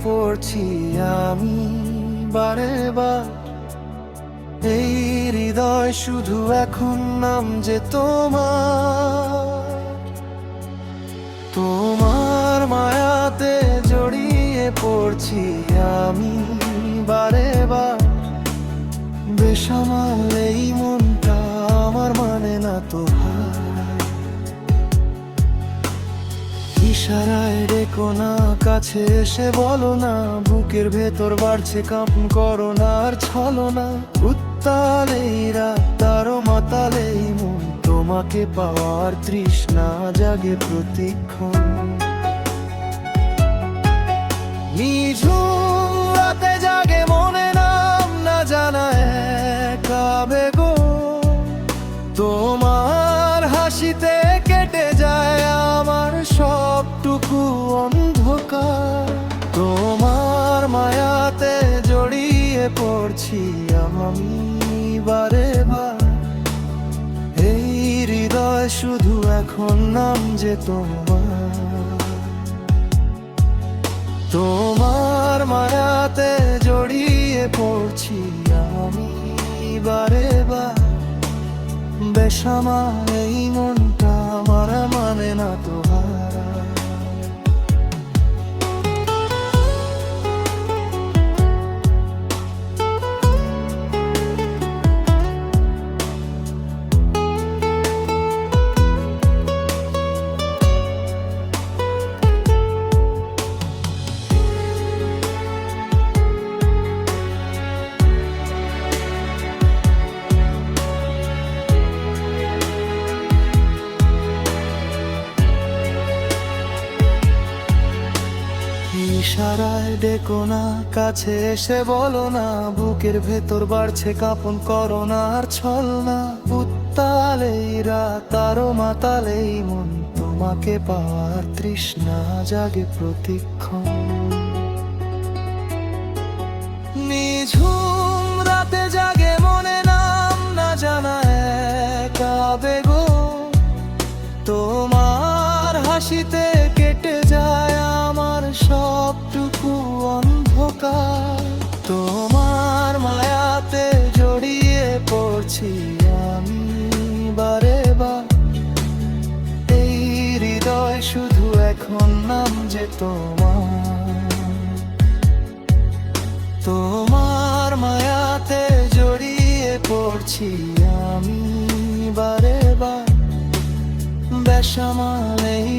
পড়ছি আমি বারে বার। এই হৃদয় শুধু এখন নাম যে তোমার মায়াতে জড়িয়ে পড়ছি আমি বারে বার। বেসামাল এই মনটা আমার মানে না তো হার। ইশারায় ডেকো না, কাছে এসে বলো না, বুকের ভেতর বাড়ছে কাঁপন করো না আর ছলো না। উত্তাল এই রাত তারও মাতাল এই মন, তোমাকে পাওয়ার তৃষ্ণা জাগে প্রতিক্ষণ। নিঝুম রাতে জাগে মনে নাম না জানা এক আবেগ। তোমার হাসিতে কেটে যায় আমার সবটুকু অন্ধকার। তোমার মায়াতে জড়িয়ে পড়ছি আমি বারে বার। এই হৃদয় শুধু এখন নাম যে তোমার মায়াতে জড়িয়ে পড়ছি আমি বারে বার। বেসামাল এই মনটা আমার মানে না তো হার। ইশারায় ডেকো না, কাছে এসে বলো না, বুকের ভেতর বাড়ছে কাঁপন করো না আর ছল না। উত্তাল এই রাত আরো মাতাল এই মন, তোমাকে পাওয়ার তৃষ্ণা জাগে প্রতিক্ষণ। নিঝুম রাতে জাগে মনে নাম না জানা এক আবেগ। তোমার হাসিতে কেটে যায় আমার সবটুকু অন্ধকার। তোমার মায়াতে জড়িয়ে পড়ছি আমি বারে বার। এই হৃদয় শুধু এখন নাম যে তোমার মায়াতে জড়িয়ে পড়ছি আমি বারে বার। বেসামাল এই